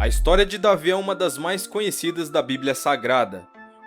A história de Davi é uma das mais conhecidas da Bíblia Sagrada.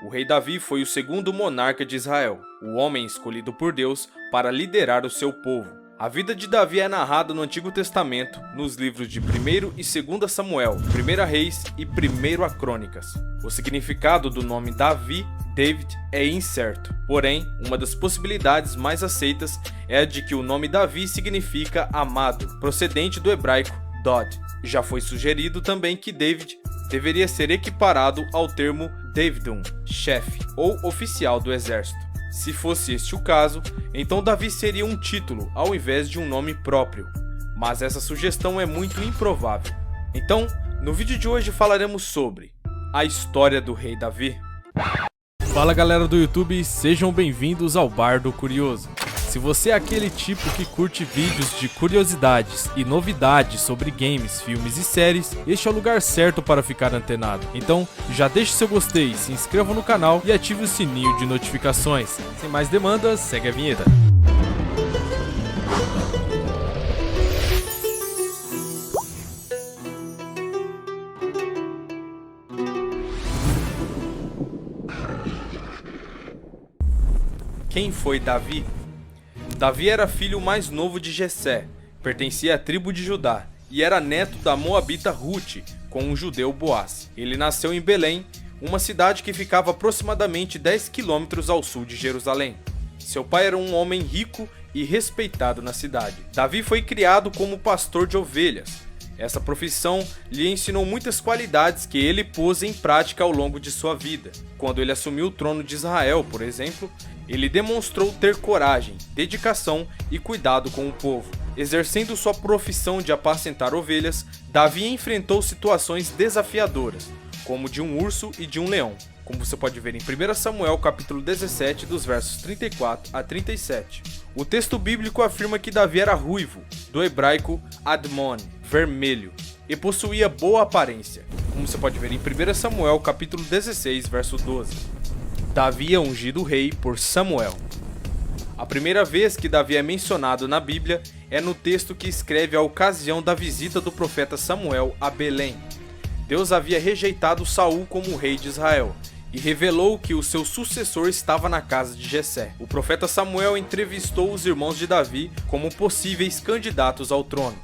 O rei Davi foi o segundo monarca de Israel, o homem escolhido por Deus para liderar o seu povo. A vida de Davi é narrada no Antigo Testamento, nos livros de 1º e 2º Samuel, 1 Reis e 1 Crônicas. O significado do nome Davi, David, é incerto. Porém, uma das possibilidades mais aceitas é a de que o nome Davi significa amado, procedente do hebraico Dod. Já foi sugerido também que David deveria ser equiparado ao termo Davidum, chefe ou oficial do exército. Se fosse este o caso, então Davi seria um título ao invés de um nome próprio. Mas essa sugestão é muito improvável. Então, no vídeo de hoje falaremos sobre a história do rei Davi. Fala galera do YouTube, sejam bem-vindos ao Bar do Curioso. Se você é aquele tipo que curte vídeos de curiosidades e novidades sobre games, filmes e séries, este é o lugar certo para ficar antenado. Então, já deixe seu gostei, se inscreva no canal e ative o sininho de notificações. Sem mais demandas, segue a vinheta. Quem foi Davi? Davi era filho mais novo de Jessé, pertencia à tribo de Judá e era neto da moabita Ruth com um judeu Boaz. Ele nasceu em Belém, uma cidade que ficava aproximadamente 10 quilômetros ao sul de Jerusalém. Seu pai era um homem rico e respeitado na cidade. Davi foi criado como pastor de ovelhas. Essa profissão lhe ensinou muitas qualidades que ele pôs em prática ao longo de sua vida. Quando ele assumiu o trono de Israel, por exemplo, ele demonstrou ter coragem, dedicação e cuidado com o povo. Exercendo sua profissão de apacentar ovelhas, Davi enfrentou situações desafiadoras, como de um urso e de um leão, como você pode ver em 1 Samuel capítulo 17, dos versos 34 a 37. O texto bíblico afirma que Davi era ruivo, do hebraico Admon, vermelho, e possuía boa aparência, como você pode ver em 1 Samuel capítulo 16, verso 12. Davi é ungido rei por Samuel. A primeira vez que Davi é mencionado na Bíblia é no texto que escreve a ocasião da visita do profeta Samuel a Belém. Deus havia rejeitado Saul como rei de Israel e revelou que o seu sucessor estava na casa de Jessé. O profeta Samuel entrevistou os irmãos de Davi como possíveis candidatos ao trono.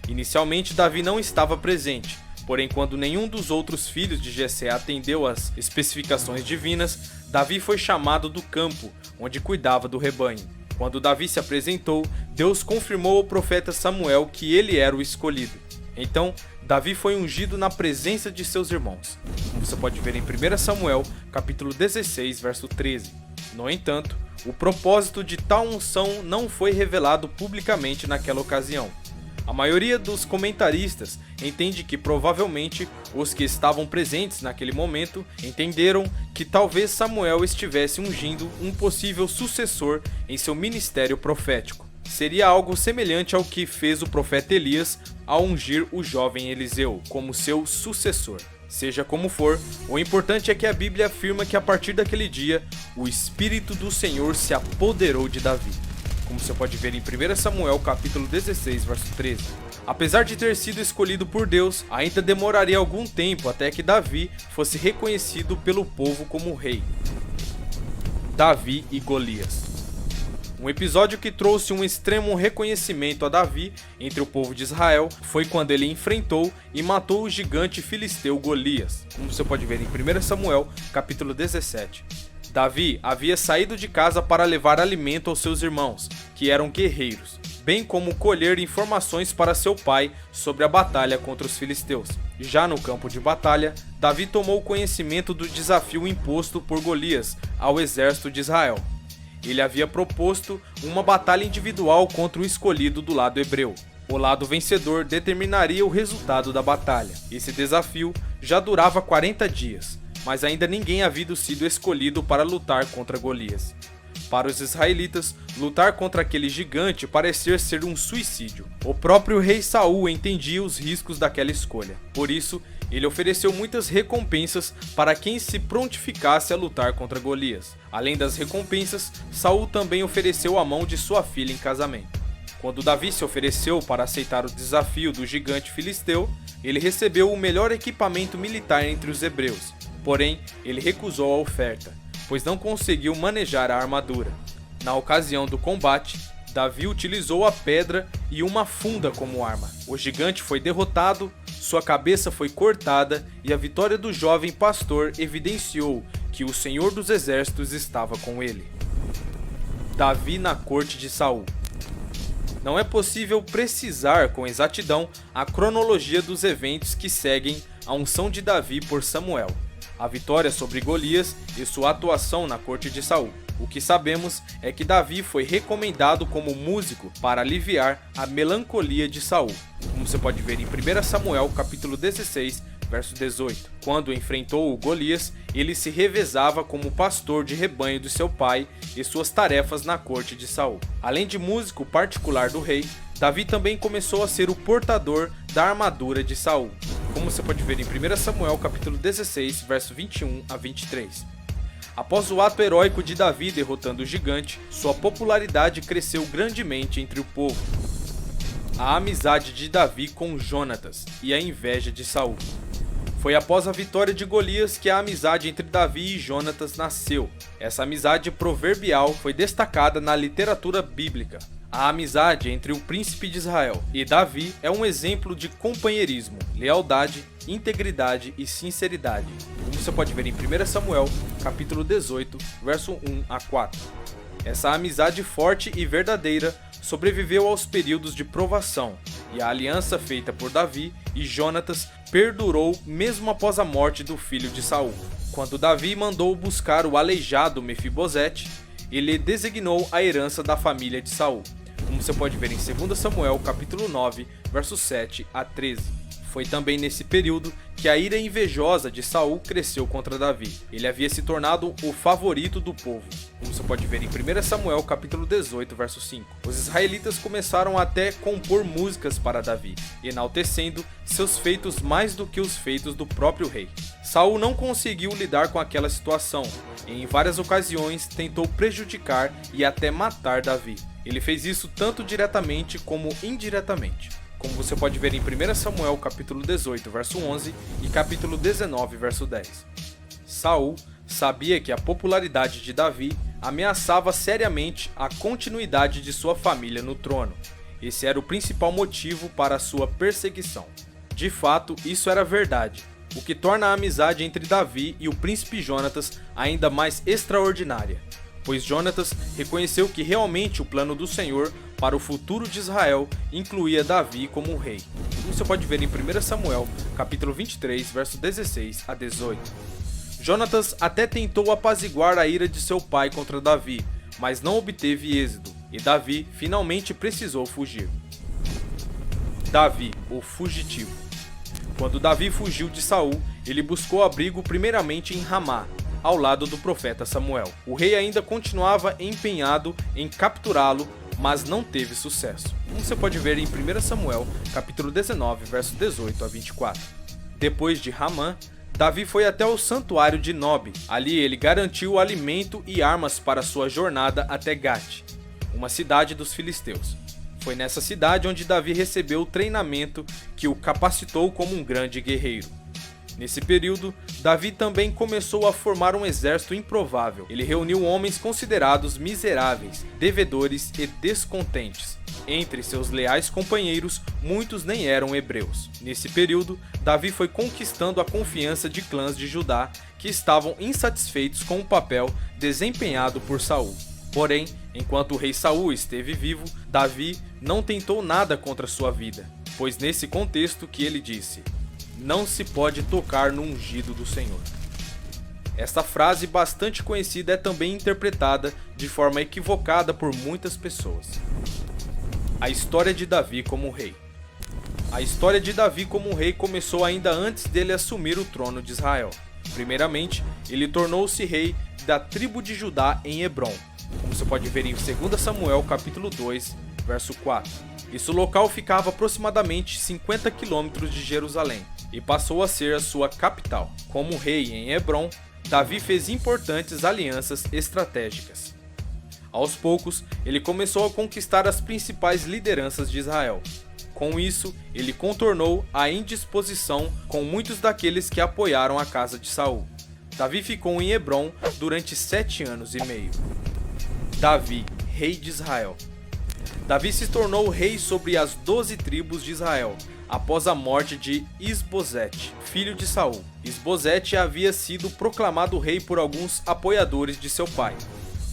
Inicialmente, Davi não estava presente, porém quando nenhum dos outros filhos de Jessé atendeu às especificações divinas, Davi foi chamado do campo, onde cuidava do rebanho. Quando Davi se apresentou, Deus confirmou ao profeta Samuel que ele era o escolhido. Então, Davi foi ungido na presença de seus irmãos, como você pode ver em 1 Samuel, capítulo 16, verso 13. No entanto, o propósito de tal unção não foi revelado publicamente naquela ocasião. A maioria dos comentaristas entende que provavelmente os que estavam presentes naquele momento entenderam que talvez Samuel estivesse ungindo um possível sucessor em seu ministério profético. Seria algo semelhante ao que fez o profeta Elias ao ungir o jovem Eliseu como seu sucessor. Seja como for, o importante é que a Bíblia afirma que a partir daquele dia, o Espírito do Senhor se apoderou de Davi, como você pode ver em 1 Samuel capítulo 16, verso 13. Apesar de ter sido escolhido por Deus, ainda demoraria algum tempo até que Davi fosse reconhecido pelo povo como rei. Davi e Golias. Um episódio que trouxe um extremo reconhecimento a Davi entre o povo de Israel foi quando ele enfrentou e matou o gigante filisteu Golias, como você pode ver em 1 Samuel capítulo 17. Davi havia saído de casa para levar alimento aos seus irmãos, que eram guerreiros, bem como colher informações para seu pai sobre a batalha contra os filisteus. Já no campo de batalha, Davi tomou conhecimento do desafio imposto por Golias ao exército de Israel. Ele havia proposto uma batalha individual contra o escolhido do lado hebreu. O lado vencedor determinaria o resultado da batalha. Esse desafio já durava 40 dias. Mas ainda ninguém havia sido escolhido para lutar contra Golias. Para os israelitas, lutar contra aquele gigante parecia ser um suicídio. O próprio rei Saul entendia os riscos daquela escolha. Por isso, ele ofereceu muitas recompensas para quem se prontificasse a lutar contra Golias. Além das recompensas, Saul também ofereceu a mão de sua filha em casamento. Quando Davi se ofereceu para aceitar o desafio do gigante filisteu, ele recebeu o melhor equipamento militar entre os hebreus. Porém, ele recusou a oferta, pois não conseguiu manejar a armadura. Na ocasião do combate, Davi utilizou a pedra e uma funda como arma. O gigante foi derrotado, sua cabeça foi cortada e a vitória do jovem pastor evidenciou que o Senhor dos Exércitos estava com ele. Davi na corte de Saul. Não é possível precisar com exatidão a cronologia dos eventos que seguem a unção de Davi por Samuel, a vitória sobre Golias e sua atuação na corte de Saul. O que sabemos é que Davi foi recomendado como músico para aliviar a melancolia de Saul, como você pode ver em 1 Samuel capítulo 16, verso 18. Quando enfrentou o Golias, ele se revezava como pastor de rebanho de seu pai e suas tarefas na corte de Saul. Além de músico particular do rei, Davi também começou a ser o portador da armadura de Saul, como você pode ver em 1 Samuel capítulo 16, verso 21 a 23. Após o ato heróico de Davi derrotando o gigante, sua popularidade cresceu grandemente entre o povo. A amizade de Davi com Jonatas e a inveja de Saul. Foi após a vitória de Golias que a amizade entre Davi e Jonatas nasceu. Essa amizade proverbial foi destacada na literatura bíblica. A amizade entre o príncipe de Israel e Davi é um exemplo de companheirismo, lealdade, integridade e sinceridade, como você pode ver em 1 Samuel, capítulo 18, verso 1 a 4. Essa amizade forte e verdadeira sobreviveu aos períodos de provação, e a aliança feita por Davi e Jonatas perdurou mesmo após a morte do filho de Saul. Quando Davi mandou buscar o aleijado Mefibosete, ele designou a herança da família de Saul, como você pode ver em 2 Samuel capítulo 9, versos 7 a 13. Foi também nesse período que a ira invejosa de Saul cresceu contra Davi. Ele havia se tornado o favorito do povo, como você pode ver em 1 Samuel capítulo 18, verso 5. Os israelitas começaram até compor músicas para Davi, enaltecendo seus feitos mais do que os feitos do próprio rei. Saul não conseguiu lidar com aquela situação e em várias ocasiões tentou prejudicar e até matar Davi. Ele fez isso tanto diretamente como indiretamente, como você pode ver em 1 Samuel capítulo 18, verso 11 e capítulo 19, verso 10. Saul sabia que a popularidade de Davi ameaçava seriamente a continuidade de sua família no trono. Esse era o principal motivo para a sua perseguição. De fato, isso era verdade, o que torna a amizade entre Davi e o príncipe Jonatas ainda mais extraordinária, pois Jonatas reconheceu que realmente o plano do Senhor para o futuro de Israel incluía Davi como rei. Como você pode ver em 1 Samuel, capítulo 23, verso 16 a 18. Jonatas até tentou apaziguar a ira de seu pai contra Davi, mas não obteve êxito, e Davi finalmente precisou fugir. Davi, o fugitivo. Quando Davi fugiu de Saul, ele buscou abrigo primeiramente em Ramá, ao lado do profeta Samuel. O rei ainda continuava empenhado em capturá-lo, mas não teve sucesso, como você pode ver em 1 Samuel, capítulo 19, verso 18 a 24. Depois de Ramá, Davi foi até o santuário de Nob. Ali ele garantiu alimento e armas para sua jornada até Gate, uma cidade dos filisteus. Foi nessa cidade onde Davi recebeu o treinamento que o capacitou como um grande guerreiro. Nesse período, Davi também começou a formar um exército improvável. Ele reuniu homens considerados miseráveis, devedores e descontentes. Entre seus leais companheiros, muitos nem eram hebreus. Nesse período, Davi foi conquistando a confiança de clãs de Judá que estavam insatisfeitos com o papel desempenhado por Saul. Porém, enquanto o rei Saul esteve vivo, Davi não tentou nada contra sua vida, pois nesse contexto que ele disse: "Não se pode tocar no ungido do Senhor". Esta frase bastante conhecida é também interpretada de forma equivocada por muitas pessoas. A história de Davi como rei. A história de Davi como rei começou ainda antes dele assumir o trono de Israel. Primeiramente, ele tornou-se rei da tribo de Judá em Hebrom, como você pode ver em 2 Samuel capítulo 2, verso 4. Esse local ficava aproximadamente 50 quilômetros de Jerusalém e passou a ser a sua capital. Como rei em Hebrom, Davi fez importantes alianças estratégicas. Aos poucos, ele começou a conquistar as principais lideranças de Israel. Com isso, ele contornou a indisposição com muitos daqueles que apoiaram a casa de Saul. Davi ficou em Hebrom durante 7 anos e meio. Davi, rei de Israel. Davi se tornou rei sobre as 12 tribos de Israel, após a morte de Isbosete, filho de Saul. Isbosete havia sido proclamado rei por alguns apoiadores de seu pai.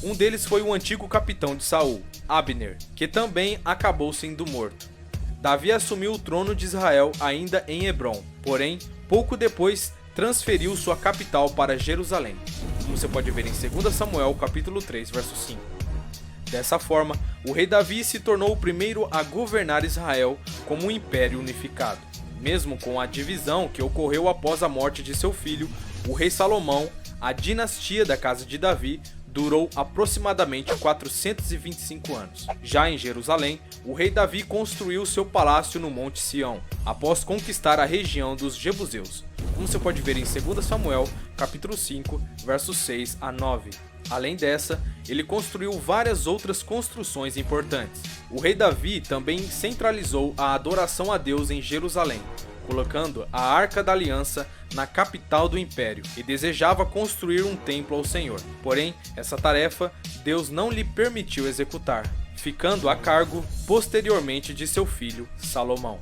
Um deles foi o antigo capitão de Saul, Abner, que também acabou sendo morto. Davi assumiu o trono de Israel ainda em Hebrom, porém, pouco depois, transferiu sua capital para Jerusalém, como você pode ver em 2 Samuel capítulo 3, verso 5. Dessa forma, o rei Davi se tornou o primeiro a governar Israel como um império unificado. Mesmo com a divisão que ocorreu após a morte de seu filho, o rei Salomão, a dinastia da casa de Davi durou aproximadamente 425 anos. Já em Jerusalém, o rei Davi construiu seu palácio no Monte Sião, após conquistar a região dos Jebuseus, como você pode ver em 2 Samuel, capítulo 5, versos 6 a 9. Além dessa, ele construiu várias outras construções importantes. O rei Davi também centralizou a adoração a Deus em Jerusalém, colocando a Arca da Aliança na capital do império, e desejava construir um templo ao Senhor. Porém, essa tarefa Deus não lhe permitiu executar, ficando a cargo posteriormente de seu filho Salomão.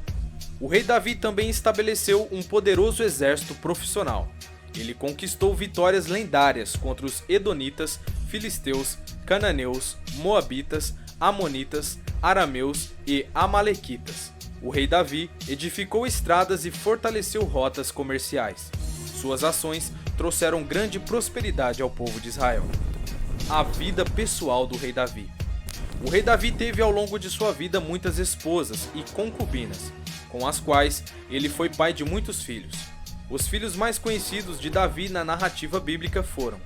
O rei Davi também estabeleceu um poderoso exército profissional. Ele conquistou vitórias lendárias contra os Edonitas, Filisteus, Cananeus, Moabitas, Amonitas, Arameus e Amalequitas. O rei Davi edificou estradas e fortaleceu rotas comerciais. Suas ações trouxeram grande prosperidade ao povo de Israel. A vida pessoal do rei Davi. O rei Davi teve ao longo de sua vida muitas esposas e concubinas, com as quais ele foi pai de muitos filhos. Os filhos mais conhecidos de Davi na narrativa bíblica foram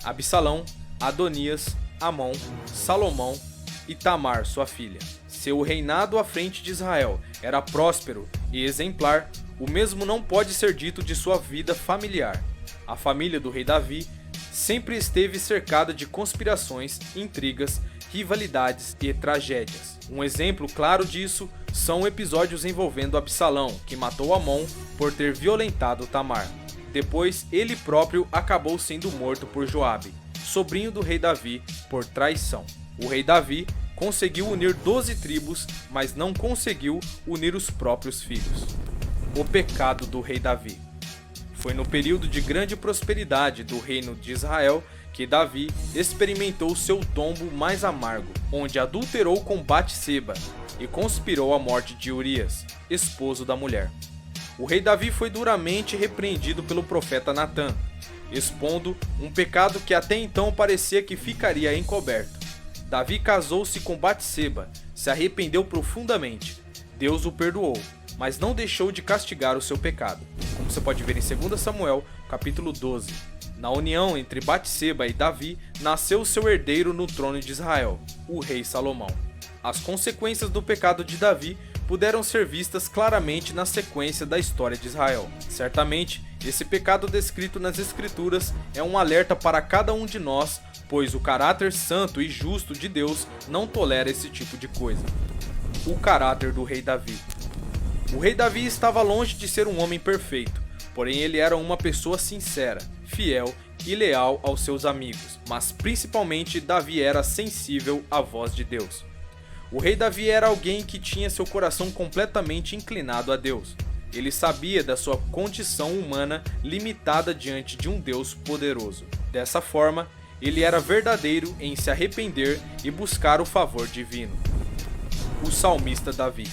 Absalão, Adonias, Amon, Salomão e Tamar, sua filha. Seu reinado à frente de Israel era próspero e exemplar, o mesmo não pode ser dito de sua vida familiar. A família do rei Davi sempre esteve cercada de conspirações, intrigas, rivalidades e tragédias. Um exemplo claro disso são episódios envolvendo Absalão, que matou Amon por ter violentado Tamar. Depois, ele próprio acabou sendo morto por Joabe, sobrinho do rei Davi, por traição. O rei Davi conseguiu unir 12 tribos, mas não conseguiu unir os próprios filhos. O pecado do rei Davi. Foi no período de grande prosperidade do reino de Israel que Davi experimentou seu tombo mais amargo, onde adulterou com Batseba e conspirou a morte de Urias, esposo da mulher. O rei Davi foi duramente repreendido pelo profeta Natã, expondo um pecado que até então parecia que ficaria encoberto. Davi casou-se com Batseba, se arrependeu profundamente. Deus o perdoou, mas não deixou de castigar o seu pecado, como você pode ver em 2 Samuel, capítulo 12. Na união entre Batseba e Davi, nasceu seu herdeiro no trono de Israel, o rei Salomão. As consequências do pecado de Davi puderam ser vistas claramente na sequência da história de Israel. Certamente, esse pecado descrito nas Escrituras é um alerta para cada um de nós, pois o caráter santo e justo de Deus não tolera esse tipo de coisa. O caráter do rei Davi. O rei Davi estava longe de ser um homem perfeito, porém ele era uma pessoa sincera, fiel e leal aos seus amigos, mas principalmente Davi era sensível à voz de Deus. O rei Davi era alguém que tinha seu coração completamente inclinado a Deus. Ele sabia da sua condição humana limitada diante de um Deus poderoso. Dessa forma, ele era verdadeiro em se arrepender e buscar o favor divino. O salmista Davi.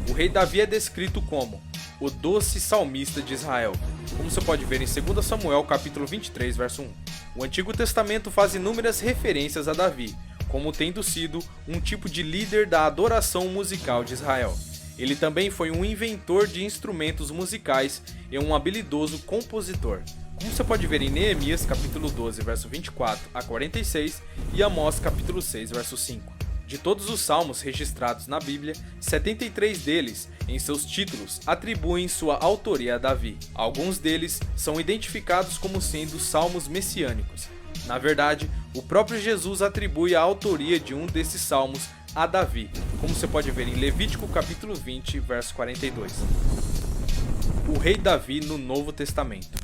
O rei Davi é descrito como o doce salmista de Israel, como você pode ver em 2 Samuel capítulo 23, verso 1. O Antigo Testamento faz inúmeras referências a Davi, como tendo sido um tipo de líder da adoração musical de Israel. Ele também foi um inventor de instrumentos musicais e um habilidoso compositor, como você pode ver em Neemias capítulo 12, verso 24 a 46 e Amós capítulo 6, verso 5. De todos os salmos registrados na Bíblia, 73 deles, em seus títulos, atribuem sua autoria a Davi. Alguns deles são identificados como sendo salmos messiânicos. Na verdade, O próprio Jesus atribui a autoria de um desses salmos a Davi, como você pode ver em Levítico capítulo 20, verso 42. O rei Davi no Novo Testamento.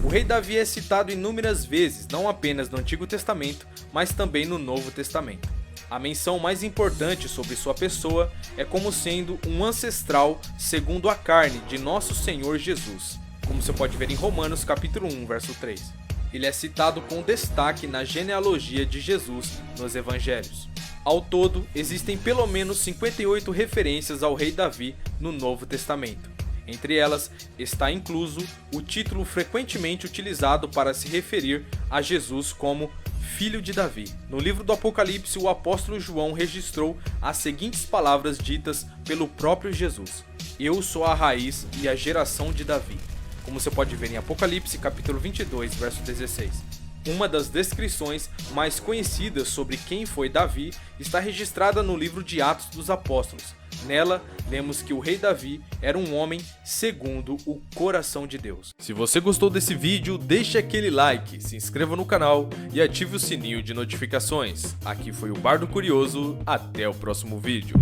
O rei Davi é citado inúmeras vezes, não apenas no Antigo Testamento, mas também no Novo Testamento. A menção mais importante sobre sua pessoa é como sendo um ancestral segundo a carne de nosso Senhor Jesus, como você pode ver em Romanos capítulo 1, verso 3. Ele é citado com destaque na genealogia de Jesus nos Evangelhos. Ao todo, existem pelo menos 58 referências ao rei Davi no Novo Testamento. Entre elas, está incluso o título frequentemente utilizado para se referir a Jesus como Filho de Davi. No livro do Apocalipse, o apóstolo João registrou as seguintes palavras ditas pelo próprio Jesus: Eu sou a raiz e a geração de Davi, como você pode ver em Apocalipse capítulo 22, verso 16. Uma das descrições mais conhecidas sobre quem foi Davi está registrada no livro de Atos dos Apóstolos. Nela, lemos que o rei Davi era um homem segundo o coração de Deus. Se você gostou desse vídeo, deixe aquele like, se inscreva no canal e ative o sininho de notificações. Aqui foi o Bardo Curioso, até o próximo vídeo.